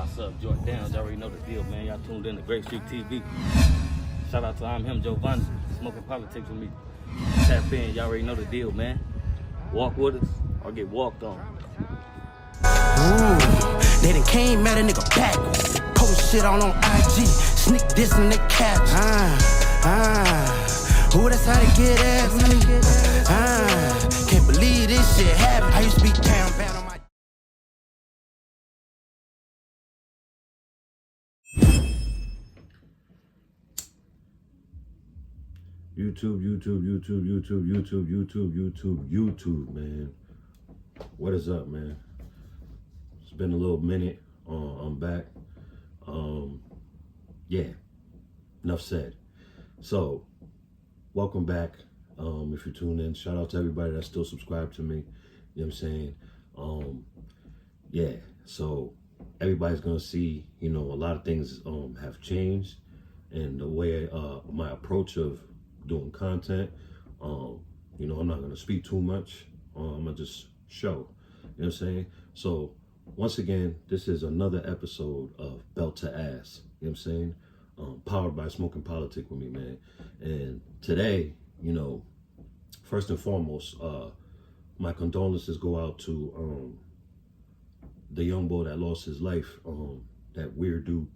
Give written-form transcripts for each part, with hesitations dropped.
What's up, Jordan Downs? Y'all already know the deal, man. Y'all tuned in to Great Street TV. Shout out to I'm him, Giovanni, Smoking Politics with me. Tap in, y'all already know the deal, man. Walk with us or get walked on. Ooh, they done came at a nigga backwards. Post shit on IG, sneak this in the caps. Ooh, that's how they get at me. Can't believe this shit happened. I used to be down bad on my. YouTube, man. What is up, man? It's been a little minute. I'm back. Yeah, enough said. So, welcome back. If you're tuned in, shout out to everybody that's still subscribed to me. You know what I'm saying? Yeah, so everybody's gonna see, a lot of things have changed, and the way my approach of doing content, I'm not gonna speak too much. I'm gonna just show. You know what I'm saying? So once again, this is another episode of Belt to Ass. You know what I'm saying? Powered by Smoking Politics with me, man. And today, first and foremost, my condolences go out to the young boy that lost his life, that Weirdo,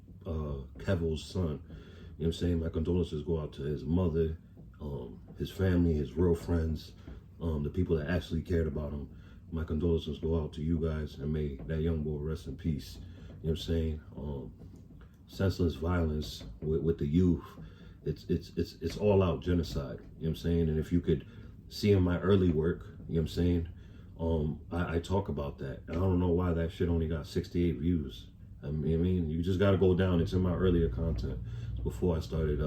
Kevil's son. You know what I'm saying? My condolences go out to his mother, his family, his real friends, the people that actually cared about him. My condolences go out to you guys, and may that young boy rest in peace. You know what I'm saying? Senseless violence with the youth, it's all out genocide. You know what I'm saying? And if you could see in my early work, you know what I'm saying? I talk about that. And I don't know why that shit only got 68 views. I mean, you just gotta go down. It's in my earlier content before I started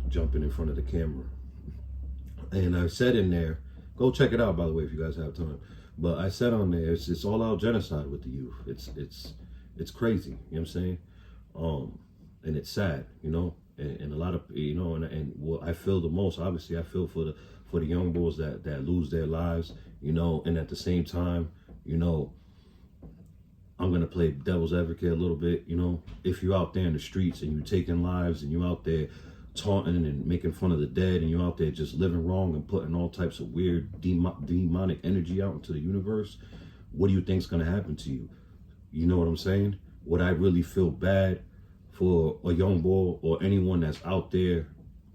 jumping in front of the camera. And I said in there, go check it out, by the way, if you guys have time. But I said on there, it's all out genocide with the youth. It's crazy, you know what I'm saying? And it's sad, and a lot of, and what I feel the most, obviously I feel for the young boys that lose their lives, and at the same time, I'm gonna play devil's advocate a little bit. If you're out there in the streets and you're taking lives and you're out there taunting and making fun of the dead, and you're out there just living wrong and putting all types of weird demonic energy out into the universe, what do you think's gonna happen to you? You know what I'm saying? Would I really feel bad for a young boy or anyone that's out there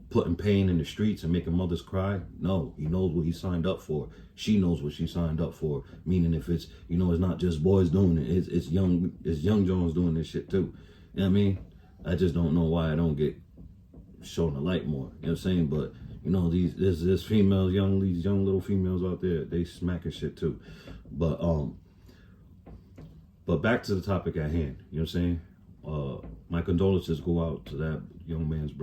putting pain in the streets and making mothers cry? No, he knows what he signed up for. She knows what she signed up for. Meaning, if it's, it's not just boys doing it, it's young Jones doing this shit too. You know what I mean? I just don't know why I don't get shown the light more. You know what I'm saying? But there's females, these young little females out there, they smacking shit too. But back to the topic at hand. You know what I'm saying? My condolences go out to that young man's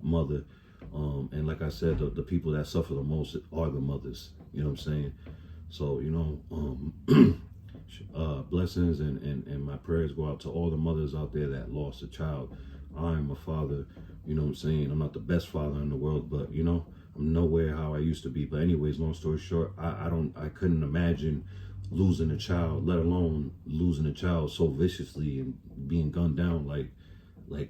mother. And like I said, the people that suffer the most are the mothers. You know what I'm saying? So, blessings and my prayers go out to all the mothers out there that lost a child. I'm a father, you know what I'm saying? I'm not the best father in the world, but, I'm nowhere how I used to be. But anyways, long story short, I couldn't imagine losing a child, let alone losing a child so viciously and being gunned down like, you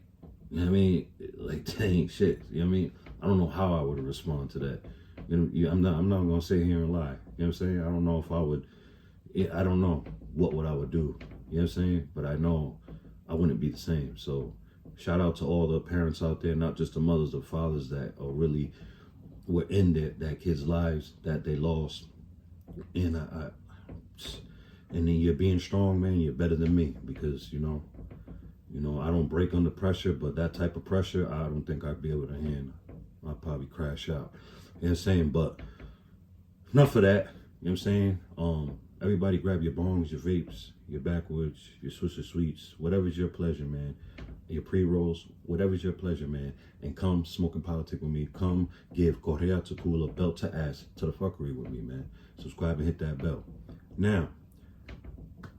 know what I mean? Like, dang shit. You know what I mean? I don't know how I would respond to that. I'm not gonna sit here and lie. You know what I'm saying? I don't know if I would. I don't know what I would do. You know what I'm saying? But I know I wouldn't be the same. So shout out to all the parents out there, not just the mothers, the fathers that are really were in that kids' lives that they lost. And and then you're being strong, man. You're better than me because I don't break under pressure, but that type of pressure, I don't think I'd be able to handle. I'd probably crash out. You know what I'm saying? But enough of that. You know what I'm saying? Everybody grab your bongs, your vapes, your backwoods, your Swisher Sweets, whatever's your pleasure, man. Your pre-rolls, whatever's your pleasure, man. And come Smoking Politics with me. Come give Correa Tacula Belt to Ass to the fuckery with me, man. Subscribe and hit that bell. Now,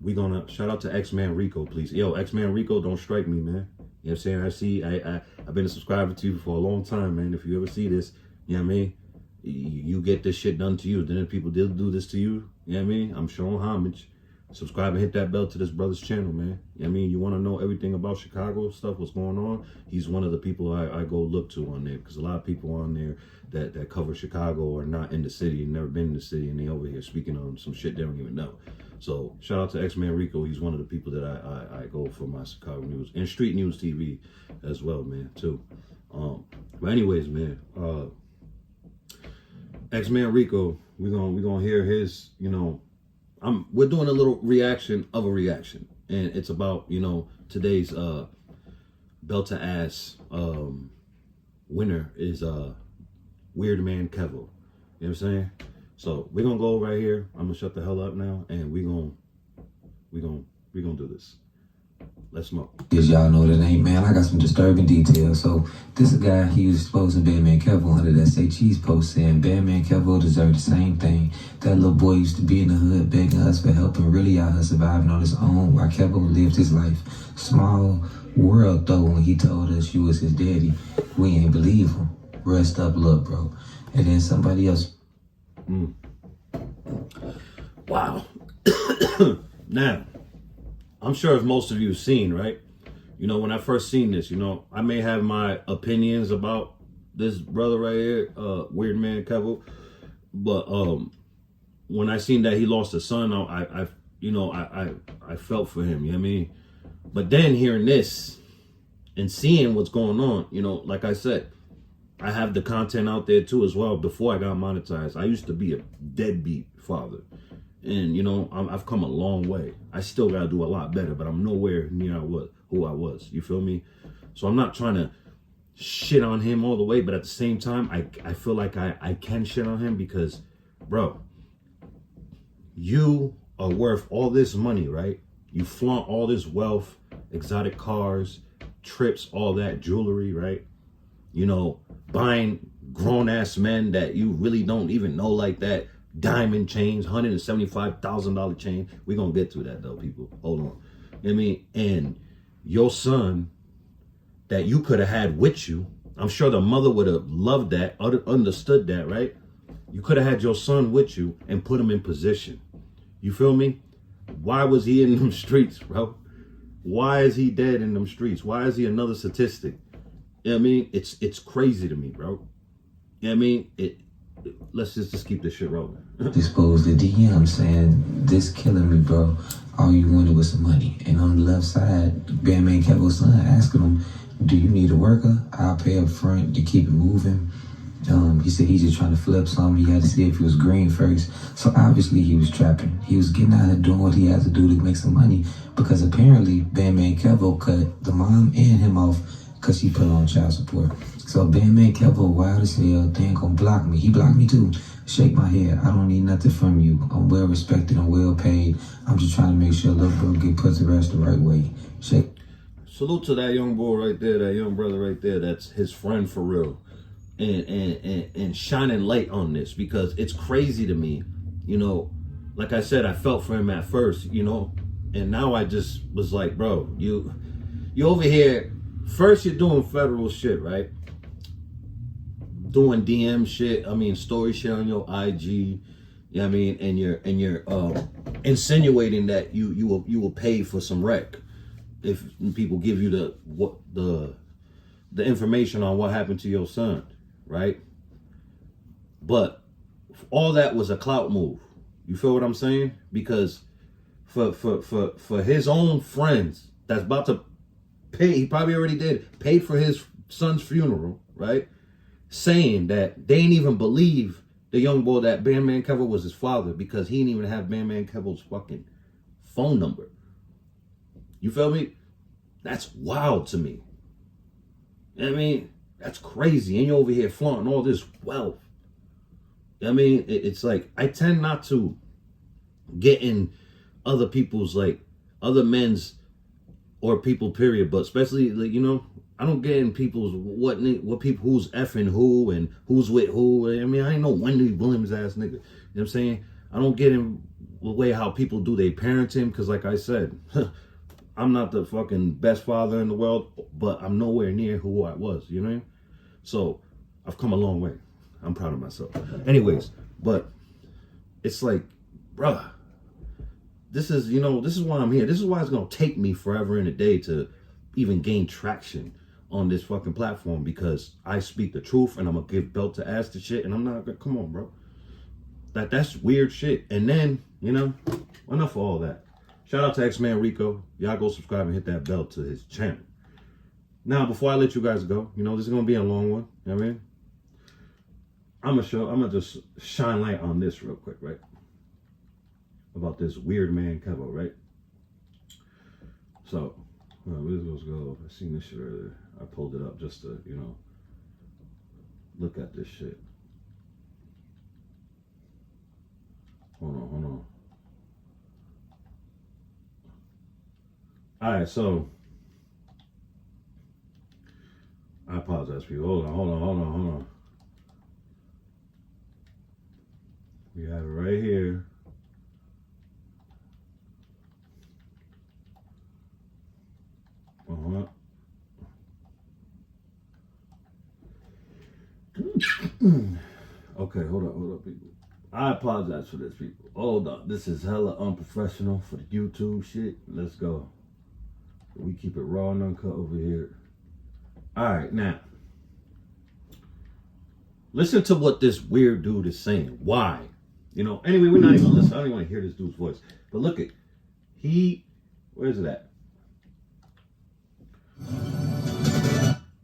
we gonna shout out to X-Man Rico, please. Yo, X-Man Rico, don't strike me, man. You know what I'm saying? I've been a subscriber to you for a long time, man. If you ever see this, you know what I mean? You get this shit done to you. Then if people did do this to you, you know what I mean? I'm showing homage. subscribe and hit that bell to this brother's channel, man. I mean, you want to know everything about Chicago stuff, what's going on? He's one of the people I go look to on there, because a lot of people on there that cover Chicago are not in the city and never been in the city, and they over here speaking on some shit they don't even know. So shout out to X-Man Rico. He's one of the people that I go for my Chicago news and Street News TV as well, man, too. But anyways, man, X-Man Rico, we're gonna hear his, you know, we're doing a little reaction of a reaction, and it's about, you know, today's D3ath winner is Weird Man Kevo. You know what I'm saying? So we're gonna go right here. I'm gonna shut the hell up now, and we're gonna do this. Let's smoke. As y'all know that ain't, man, I got some disturbing details. So this guy, he was exposing Bandman Kevo under that Say Cheese post, saying Bandman Kevo deserved the same thing. That little boy used to be in the hood begging us for help and really out here surviving on his own while Kevo lived his life. Small world though, when he told us you was his daddy, we ain't believe him. Rest up, look, bro. And then somebody else. Wow. Now, I'm sure as most of you have seen, right? You know, when I first seen this, you know, I may have my opinions about this brother right here, Weird Man Kevo, but when I seen that he lost a son, I felt for him, you know what I mean? But then hearing this and seeing what's going on, you know, like I said, I have the content out there too as well. Before I got monetized, I used to be a deadbeat father. And, you know, I've come a long way. I still got to do a lot better, but I'm nowhere near who I was. You feel me? So I'm not trying to shit on him all the way, but at the same time, I feel like I can shit on him because, bro, you are worth all this money, right? You flaunt all this wealth, exotic cars, trips, all that jewelry, right? You know, buying grown-ass men that you really don't even know like that. Diamond chains, $175,000 chain. We're going to get to that, though, people. Hold on. You know what I mean? And your son that you could have had with you, I'm sure the mother would have loved that, understood that, right? You could have had your son with you and put him in position. You feel me? Why was he in them streets, bro? Why is he dead in them streets? Why is he another statistic? You know what I mean? It's crazy to me, bro. You know what I mean? Let's just keep this shit rolling. Exposed the DM saying, this killing me, bro. All you wanted was some money. And on the left side, Bandman Kevo's son asking him, do you need a worker? I'll pay up front to keep it moving. He said he's just trying to flip something. He had to see if it was green first. So obviously he was trapping. He was getting out here doing what he had to do to make some money, because apparently Bandman Kevo cut the mom and him off because she put on child support. So Bandman Kevo, wild as hell, they ain't gonna block me. He blocked me too. Shake my head. I don't need nothing from you. I'm well respected. I'm well paid. I'm just trying to make sure little bro get put to rest the right way. Shake. Salute to that young boy right there, that young brother right there. That's his friend for real. And shining light on this, because it's crazy to me. You know, like I said, I felt for him at first, you know, and now I just was like, bro, you over here. First, you're doing federal shit, right? Doing DM shit. I mean, story shit on your IG. You know what I mean? And you're insinuating that you will pay for some rec if people give you the information on what happened to your son, right? But all that was a clout move. You feel what I'm saying? Because for his own friends that's about to pay, he probably already did, paid for his son's funeral, right? Saying that they didn't even believe the young boy that Bandman Kevo was his father, because he didn't even have Bandman Kevo's fucking phone number. You feel me? That's wild to me. You know what I mean? That's crazy. And you're over here flaunting all this wealth. You know what I mean? It's like, I tend not to get in other people's, like, other men's or people, period, but especially, like, you know, I don't get in people's what people, who's effing who and who's with who. I mean, I ain't no Wendy Williams ass nigga. You know what I'm saying? I don't get in the way how people do their parenting, because like I said, I'm not the fucking best father in the world, but I'm nowhere near who I was, you know? So I've come a long way. I'm proud of myself. Anyways, but it's like, bruh, this is, you know, this is why I'm here. This is why it's gonna take me forever and a day to even gain traction on this fucking platform, because I speak the truth and I'm gonna give belt to ass to shit, and I'm not gonna, come on, bro. That's weird shit. And then, you know, enough of all that. Shout out to X-Man Rico. Y'all go subscribe and hit that bell to his channel. Now, before I let you guys go, you know, this is gonna be a long one. You know what I mean? I'm gonna just shine light on this real quick, right? About this weird man Kevo, right? So, where's it supposed to go? I seen this shit earlier. I pulled it up just to, you know, look at this shit. Hold on. All right, so I apologize for you. Hold on. We have it right here. Okay, hold up, people. I apologize for this, people. Hold up. This is hella unprofessional for the YouTube shit. Let's go. We keep it raw and uncut over here. All right, now. Listen to what this weird dude is saying. Why? You know, anyway, we're not even listening. I don't even want to hear this dude's voice. But look at, where's it at?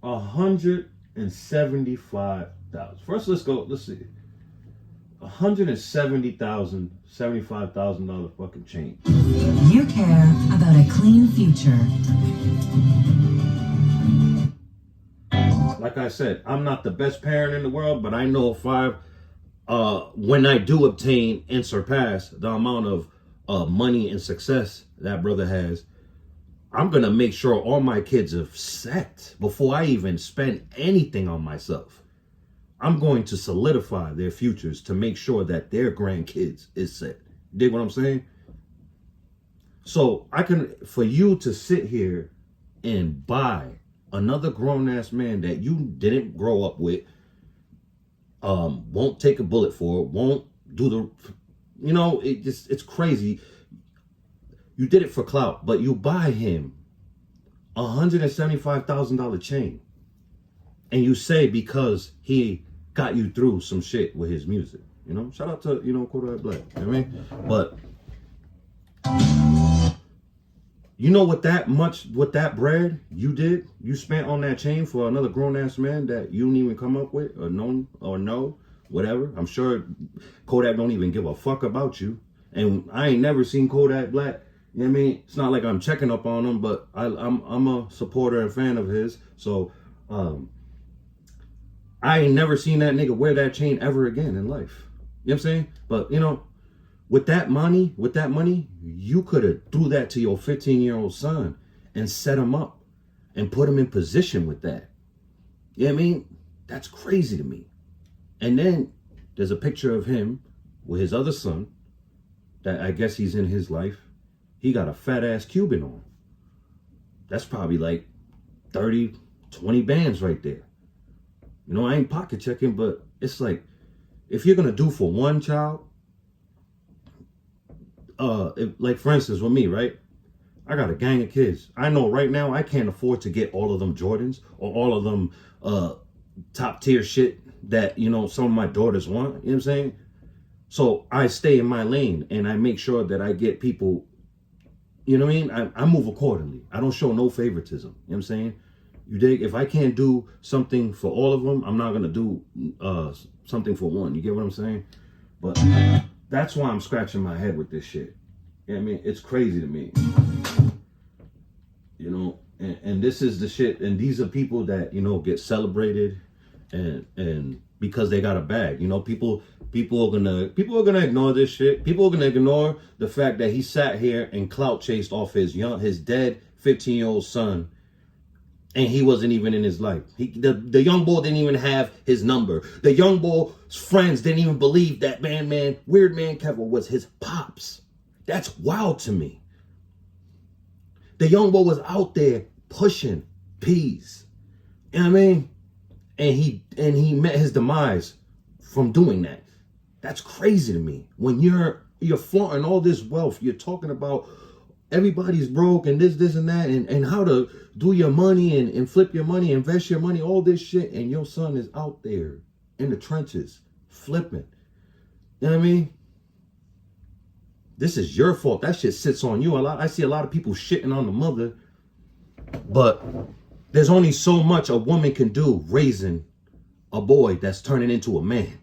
175,000. First, let's see. $175,000 fucking change. You care about a clean future. Like I said, I'm not the best parent in the world, but I know when I do obtain and surpass the amount of money and success that brother has, I'm going to make sure all my kids are set before I even spend anything on myself. I'm going to solidify their futures to make sure that their grandkids is set. Dig what I'm saying? So for you to sit here and buy another grown-ass man that you didn't grow up with, won't take a bullet for, won't do the, you know, it's crazy. You did it for clout, but you buy him $175,000 chain. And you say because he got you through some shit with his music. You know, shout out to, you know, Kodak Black. You know what I mean? But you know what that bread you spent on that chain for another grown-ass man that you didn't even come up with or know, whatever. I'm sure Kodak don't even give a fuck about you. And I ain't never seen Kodak Black. You know what I mean? It's not like I'm checking up on him, but I'm a supporter and fan of his. So I ain't never seen that nigga wear that chain ever again in life. You know what I'm saying? But, you know, with that money, you could have threw that to your 15-year-old son and set him up and put him in position with that. You know what I mean? That's crazy to me. And then there's a picture of him with his other son that I guess he's in his life. He got a fat ass Cuban on. That's probably like 30, 20 bands right there. You know, I ain't pocket checking, but it's like, if you're gonna do for one child, like for instance with me, right? I got a gang of kids. I know right now I can't afford to get all of them Jordans or all of them top tier shit that, you know, some of my daughters want. You know what I'm saying? So I stay in my lane and I make sure that I get people, you know what I mean? I move accordingly. I don't show no favoritism. You know what I'm saying? You dig? If I can't do something for all of them, I'm not going to do something for one. You get what I'm saying? But that's why I'm scratching my head with this shit. You know what I mean? It's crazy to me. You know? And this is the shit. And these are people that, you know, get celebrated and because they got a bag. You know, people are gonna ignore this shit. People are gonna ignore the fact that he sat here and clout chased off his dead 15-year-old son. And he wasn't even in his life. The young boy didn't even have his number. The young boy's friends didn't even believe that Weird Man Kevo was his pops. That's wild to me. The young boy was out there pushing P's. You know what I mean? And he met his demise from doing that. That's crazy to me. When you're You're flaunting all this wealth. You're talking about everybody's broke and this and that and how to do your money and flip your money, invest your money, all this shit. And your son is out there in the trenches flipping. You know what I mean? This is your fault. That shit sits on you. I see a lot of people shitting on the mother, but there's only so much a woman can do raising a boy that's turning into a man.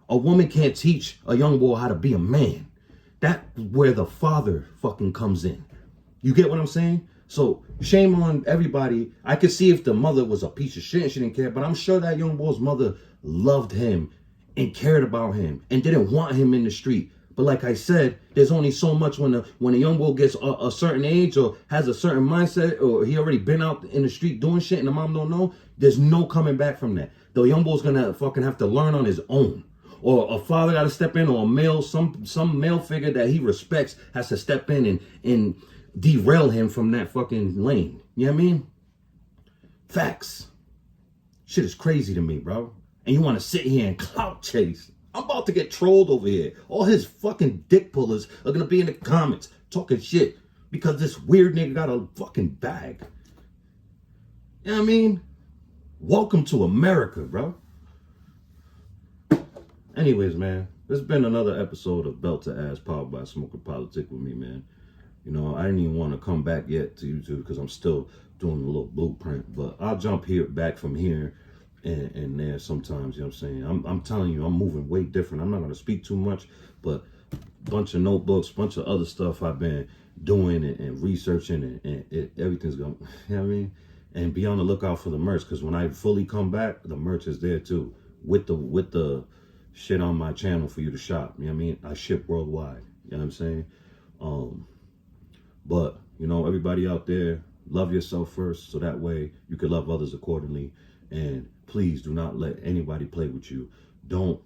A woman can't teach a young boy how to be a man. That's where the father fucking comes in. You get what I'm saying? So shame on everybody. I could see if the mother was a piece of shit and she didn't care, but I'm sure that young boy's mother loved him and cared about him and didn't want him in the street. But like I said, there's only so much when a young boy gets a certain age or has a certain mindset, or he already been out in the street doing shit and the mom don't know, there's no coming back from that. The young boy's gonna fucking have to learn on his own. Or a father got to step in, or a male, some male figure that he respects has to step in and derail him from that fucking lane. You know what I mean? Facts. Shit is crazy to me, bro. And you want to sit here and clout chase. I'm about to get trolled over here. All his fucking dick pullers are going to be in the comments talking shit because this weird nigga got a fucking bag. You know what I mean? Welcome to America, bro. Anyways, man, there's been another episode of Belt to Ass powered by Smoke and Politic with me, man. You know, I didn't even want to come back yet to YouTube because I'm still doing a little blueprint, but I'll jump back from here and there sometimes, you know what I'm saying? I'm telling you, I'm moving way different. I'm not going to speak too much, but a bunch of notebooks, bunch of other stuff I've been doing and researching and everything's going, you know what I mean? And be on the lookout for the merch, because when I fully come back, the merch is there too, with the shit on my channel for you to shop. You know what I mean? I ship worldwide. You know what I'm saying? But, you know, everybody out there, love yourself first, so that way you can love others accordingly. And please do not let anybody play with you. Don't,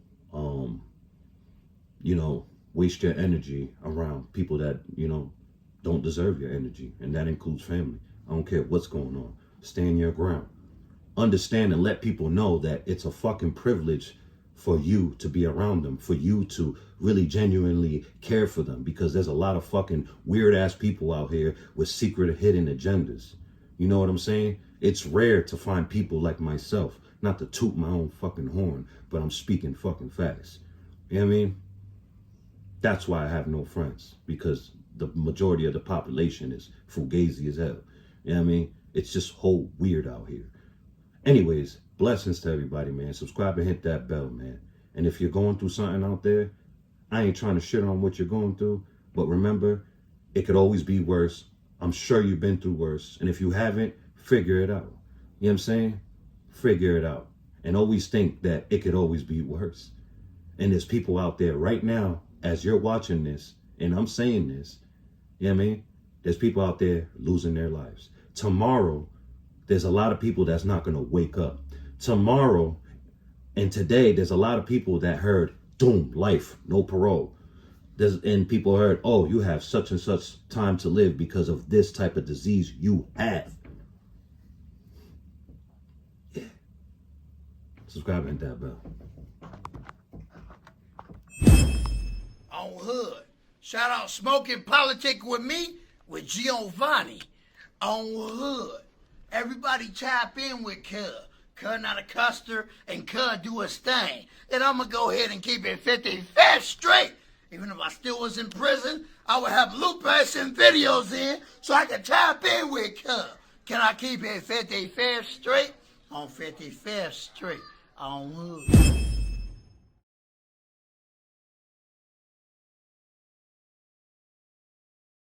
you know, waste your energy around people that, you know, don't deserve your energy. And that includes family. I don't care what's going on. Stand your ground. Understand and let people know that it's a fucking privilege for you to be around them, for you to really genuinely care for them, because there's a lot of fucking weird ass people out here with secret hidden agendas. You know what I'm saying? It's rare to find people like myself, not to toot my own fucking horn, but I'm speaking fucking facts. You know what I mean? That's why I have no friends, because the majority of the population is fugazi as hell. You know what I mean? It's just whole weird out here. Anyways, blessings to everybody, man. Subscribe and hit that bell, man. And if you're going through something out there, I ain't trying to shit on what you're going through, but remember, it could always be worse. I'm sure you've been through worse. And if you haven't, figure it out. You know what I'm saying? Figure it out. And always think that it could always be worse. And there's people out there right now, as you're watching this, and I'm saying this, you know what I mean? There's people out there losing their lives. Tomorrow, there's a lot of people that's not going to wake up. Tomorrow and today, there's a lot of people that heard, doom, life, no parole. And people heard, oh, you have such and such time to live because of this type of disease you have. Yeah. Subscribe and hit that bell. On Hood. Shout out Smoking Politic with me, with Giovanni. On Hood. Everybody tap in with Cuz. Cuz not a custer, and Cuz do his thing. And I'm going to go ahead and keep it 55 straight. Even if I still was in prison, I would have loopers and videos in so I could tap in with Cuz. Can I keep it 55 straight? On 55th Street. On Hood.